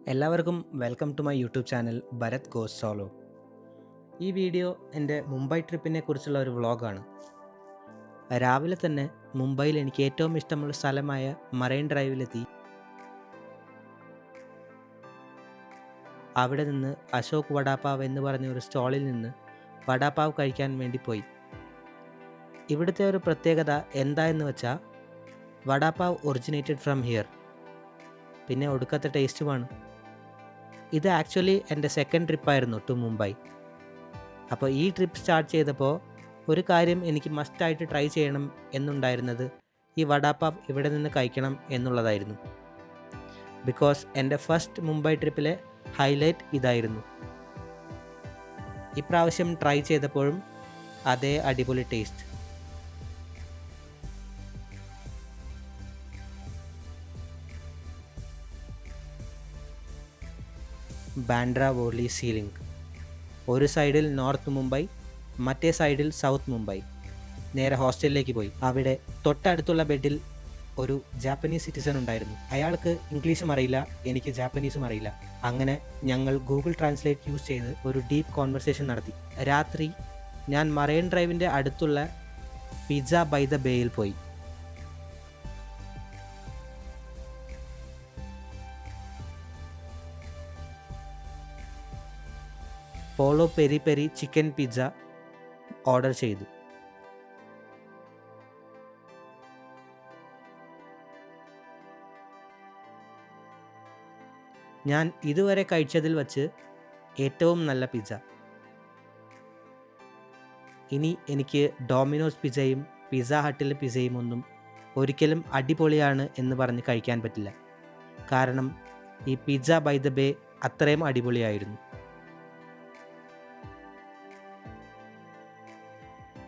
എല്ലാവർക്കും welcome to my YouTube channel Bharat goes solo. ഈ video എൻ്റെ മുംബൈ ട്രിപ്പിനെ കുറിച്ചുള്ള ഒരു വ്ളോഗാണ്. രാവിലെ തന്നെ മുംബൈയിൽ എനിക്ക് ഏറ്റവും ഇഷ്ടമുള്ള സ്ഥലമായ മറൈൻ ഡ്രൈവിലെത്തി. അവിടെ നിന്ന് അശോക് വടാപാവ് എന്ന് പറഞ്ഞ ഒരു സ്റ്റോളിൽ നിന്ന് വടാപാവ് കഴിക്കാൻ വേണ്ടി പോയി. ഇവിടുത്തെ ഒരു പ്രത്യേകത എന്തായെന്ന് വെച്ചാൽ വടാപാവ് ഒറിജിനേറ്റഡ് ഫ്രം ഹിയർ. പിന്നെ ഒടുക്കത്തെ ടേസ്റ്റുമാണ്. ഇത് ആക്ച്വലി എൻ്റെ സെക്കൻഡ് ട്രിപ്പായിരുന്നു ടു മുംബൈ. അപ്പോൾ ഈ ട്രിപ്പ് സ്റ്റാർട്ട് ചെയ്തപ്പോൾ ഒരു കാര്യം എനിക്ക് മസ്റ്റായിട്ട് ട്രൈ ചെയ്യണം എന്നുണ്ടായിരുന്നത് ഈ വടാപാവ് ഇവിടെ നിന്ന് കഴിക്കണം എന്നുള്ളതായിരുന്നു. ബിക്കോസ് എൻ്റെ ഫസ്റ്റ് മുംബൈ ട്രിപ്പിലെ ഹൈലൈറ്റ് ഇതായിരുന്നു. ഇപ്രാവശ്യം ട്രൈ ചെയ്തപ്പോഴും അതേ അടിപൊളി ടേസ്റ്റ്. ബാൻഡ്ര വോർലി സീലിംഗ്. ഒരു സൈഡിൽ നോർത്ത് മുംബൈ, മറ്റേ സൈഡിൽ സൗത്ത് മുംബൈ. നേരെ ഹോസ്റ്റലിലേക്ക് പോയി. അവിടെ തൊട്ടടുത്തുള്ള ബെഡിൽ ഒരു ജാപ്പനീസ് സിറ്റിസൺ ഉണ്ടായിരുന്നു. അയാൾക്ക് ഇംഗ്ലീഷും അറിയില്ല, എനിക്ക് ജാപ്പനീസും അറിയില്ല. അങ്ങനെ ഞങ്ങൾ ഗൂഗിൾ ട്രാൻസ്ലേറ്റ് യൂസ് ചെയ്ത് ഒരു ഡീപ്പ് കോൺവെർസേഷൻ നടത്തി. രാത്രി ഞാൻ മറൈൻ ഡ്രൈവിൻ്റെ അടുത്തുള്ള പിസ്സ ബൈ ദ ബേയിൽ പോയി. Polo peri peri chicken pizza order ചെയ്തു. ഞാൻ ഇതുവരെ കഴിച്ചതിൽ വച്ച് ഏറ്റവും നല്ല പിസ്സ. ഇനി എനിക്ക് ഡോമിനോസ് പിസ്സയും പിസ്സ ഹട്ടിലെ പിസ്സയും ഒന്നും ഒരിക്കലും അടിപൊളിയാണ് എന്ന് പറഞ്ഞ് കഴിക്കാൻ പറ്റില്ല. കാരണം ഈ പിസ്സ ബൈ ദ ബേ അത്രയും അടിപൊളിയായിരുന്നു.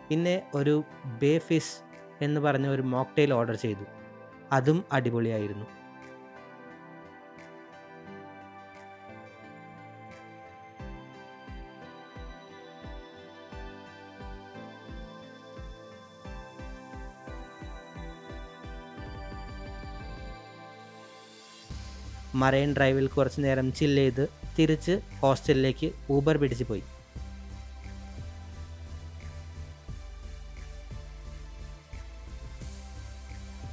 പിന്നെ ഒരു ബേ ഫിഷ് എന്ന് പറഞ്ഞ ഒരു മോക്ടെയിൽ ഓർഡർ ചെയ്തു. അതും അടിപൊളിയായിരുന്നു. മറൈൻ ഡ്രൈവിൽ കുറച്ച് നേരം ചില്ല് ചെയ്ത് തിരിച്ച് ഹോസ്റ്റലിലേക്ക് ഊബർ പിടിച്ച് പോയി.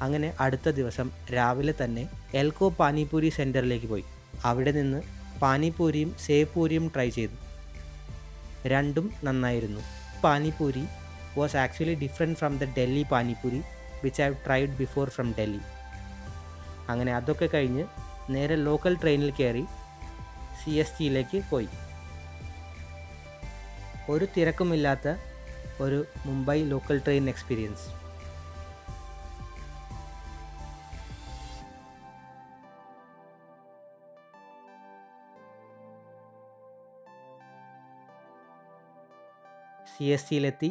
അങ്ങനെ അടുത്ത ദിവസം രാവിലെ തന്നെ എൽക്കോ പാനിപൂരി സെൻറ്ററിലേക്ക് പോയി. അവിടെ നിന്ന് പാനിപൂരിയും സേവ് പൂരിയും ട്രൈ ചെയ്തു. രണ്ടും നന്നായിരുന്നു. Pani puri was actually different from the Delhi pani puri which I have tried before from Delhi. അങ്ങനെ അതൊക്കെ കഴിഞ്ഞ് നേരെ ലോക്കൽ ട്രെയിനിൽ കയറി CSTയിലേക്ക് പോയി. ഒരു തിരക്കുമില്ലാത്ത ഒരു മുംബൈ ലോക്കൽ ട്രെയിൻ എക്സ്പീരിയൻസ്. CSTയിലെത്തി.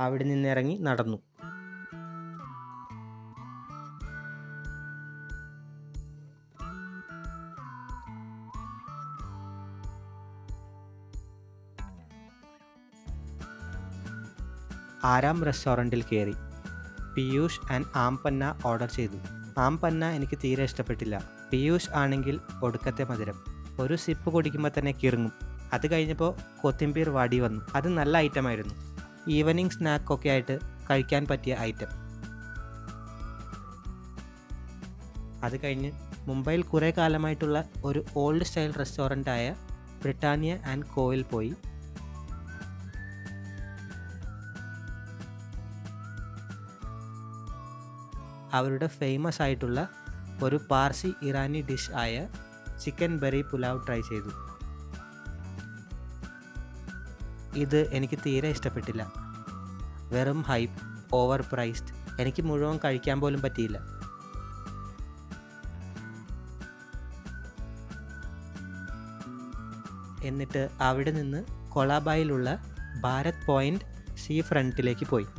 അവിടെ നിന്നിറങ്ങി നടന്നു. ആരാം റെസ്റ്റോറൻറ്റിൽ കയറി പിയൂഷ് ആൻഡ് ആംപന്ന ഓർഡർ ചെയ്തു. ആംപന്ന എനിക്ക് തീരെ ഇഷ്ടപ്പെട്ടില്ല. പിയൂഷ് ആണെങ്കിൽ ഒടുക്കത്തെ മധുരം. ഒരു സിപ്പ് കുടിക്കുമ്പോൾ തന്നെ കിറുങ്ങും. അത് കഴിഞ്ഞപ്പോൾ കൊത്തിമ്പീർ വാടി വന്നു. അത് നല്ല ഐറ്റമായിരുന്നു. ഈവനിങ് സ്നാക്കൊക്കെ ആയിട്ട് കഴിക്കാൻ പറ്റിയ ഐറ്റം. അത് കഴിഞ്ഞ് മുംബൈയിൽ കുറേ കാലമായിട്ടുള്ള ഒരു ഓൾഡ് സ്റ്റൈൽ റെസ്റ്റോറൻ്റായ ബ്രിട്ടാനിയ ആൻഡ് കോയിൽ പോയി. അവരുടെ ഫേമസ് ആയിട്ടുള്ള ഒരു പാർസി ഇറാനി ഡിഷ് ആയ ചിക്കൻ ബറി പുലാവ് ട്രൈ ചെയ്തു. ഇത് എനിക്ക് തീരെ ഇഷ്ടപ്പെട്ടില്ല. വെറും ഹൈപ്പ്, ഓവർ പ്രൈസ്ഡ്. എനിക്ക് മുഴുവൻ കഴിക്കാൻ പോലും പറ്റിയില്ല. എന്നിട്ട് അവിടെ നിന്ന് കൊളാബായിലുള്ള ഭാരത് പോയിൻ്റ് സീ ഫ്രണ്ടിലേക്ക് പോയി.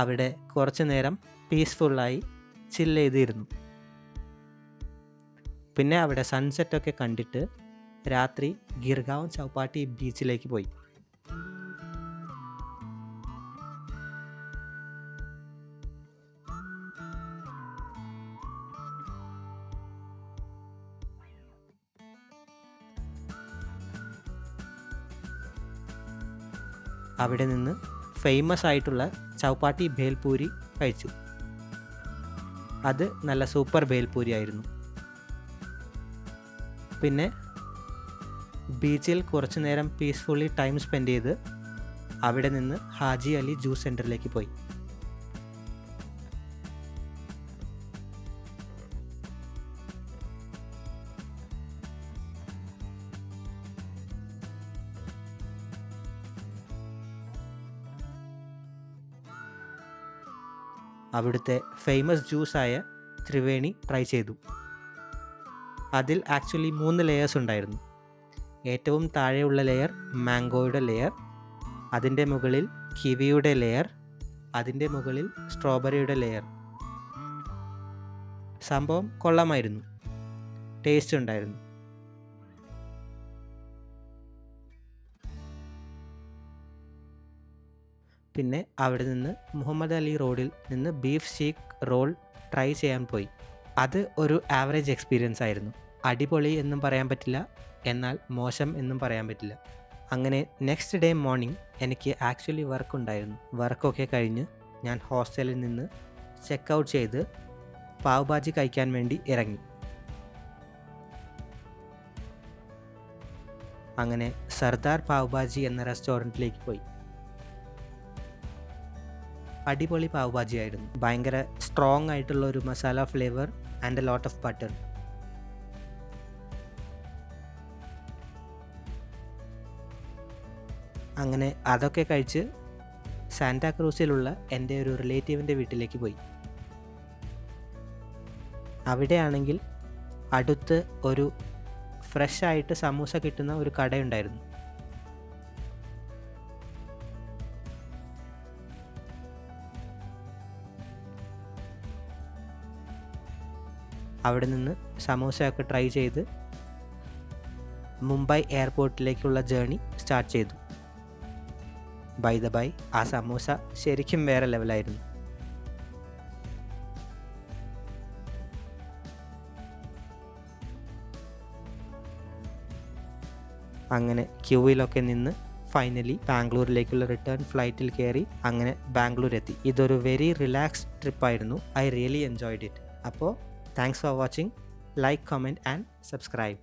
അവിടെ കുറച്ച് നേരം പീസ്ഫുള്ളായി ചില്ല് ചെയ്തിരുന്നു. പിന്നെ അവിടെ സൺസെറ്റൊക്കെ കണ്ടിട്ട് രാത്രി ഗിർഗാവ് ചൗപാട്ടി ബീച്ചിലേക്ക് പോയി. അവിടെ നിന്ന് ഫേമസ് ആയിട്ടുള്ള ചൗപാട്ടി ഭേൽപൂരി കഴിച്ചു. അത് നല്ല സൂപ്പർ ഭേൽപൂരി ആയിരുന്നു. പിന്നെ ബീച്ചിൽ കുറച്ചു നേരം പീസ്ഫുള്ളി ടൈം സ്പെൻഡ് ചെയ്ത് അവിടെ നിന്ന് ഹാജി അലി ജ്യൂസ് സെൻറ്ററിലേക്ക് പോയി. അവിടുത്തെ ഫേമസ് ജ്യൂസായ ത്രിവേണി ട്രൈ ചെയ്തു. അതിൽ ആക്ച്വലി 3 ലെയേഴ്സ് ഉണ്ടായിരുന്നു. ഏറ്റവും താഴെയുള്ള ലെയർ മാംഗോയുടെ ലെയർ, അതിൻ്റെ മുകളിൽ കിവിയുടെ ലെയർ, അതിൻ്റെ മുകളിൽ സ്ട്രോബെറിയുടെ ലെയർ. സംഭവം കൊള്ളാമായിരുന്നു, ടേസ്റ്റ് ഉണ്ടായിരുന്നു. പിന്നെ അവിടെ നിന്ന് മുഹമ്മദ് അലി റോഡിൽ നിന്ന് ബീഫ് ഷീക്ക് റോൾ ട്രൈ ചെയ്യാൻ പോയി. അത് ഒരു ആവറേജ് എക്സ്പീരിയൻസ് ആയിരുന്നു. അടിപൊളി എന്നും പറയാൻ പറ്റില്ല, എന്നാൽ മോശം എന്നും പറയാൻ പറ്റില്ല. അങ്ങനെ നെക്സ്റ്റ് ഡേ മോർണിംഗ് എനിക്ക് ആക്ച്വലി വർക്ക് ഉണ്ടായിരുന്നു. വർക്കൊക്കെ കഴിഞ്ഞ് ഞാൻ ഹോസ്റ്റലിൽ നിന്ന് ചെക്ക് ഔട്ട് ചെയ്ത് പാവ് ഭാജി കഴിക്കാൻ വേണ്ടി ഇറങ്ങി. അങ്ങനെ സർദാർ പാവ് ഭാജി എന്ന റെസ്റ്റോറൻറ്റിലേക്ക് പോയി. അടിപൊളി പാവ് ഭാജി ആയിരുന്നു. ഭയങ്കര സ്ട്രോങ് ആയിട്ടുള്ള ഒരു masala flavour and a lot of butter. അങ്ങനെ അതൊക്കെ കഴിച്ച് സാന്റാക്രൂസിലുള്ള എൻ്റെ ഒരു റിലേറ്റീവിൻ്റെ വീട്ടിലേക്ക് പോയി. അവിടെയാണെങ്കിൽ അടുത്ത് ഒരു ഫ്രഷ് ആയിട്ട് സമൂസ കിട്ടുന്ന ഒരു കടയുണ്ടായിരുന്നു. അവിടെ നിന്ന് സമൂസയൊക്കെ ട്രൈ ചെയ്ത് മുംബൈ എയർപോർട്ടിലേക്കുള്ള ജേർണി സ്റ്റാർട്ട് ചെയ്തു. ബൈ ദ ബൈ, ആ സമൂസ ശരിക്കും വേറെ ലെവലായിരുന്നു. അങ്ങനെ ക്യൂവിലൊക്കെ നിന്ന് ഫൈനലി ബാംഗ്ലൂരിലേക്കുള്ള റിട്ടേൺ ഫ്ലൈറ്റിൽ കയറി അങ്ങനെ ബാംഗ്ലൂർ എത്തി. ഇതൊരു വെരി റിലാക്സ്ഡ് ട്രിപ്പായിരുന്നു. I really enjoyed it. അപ്പോൾ thanks for watching. Like, comment and subscribe.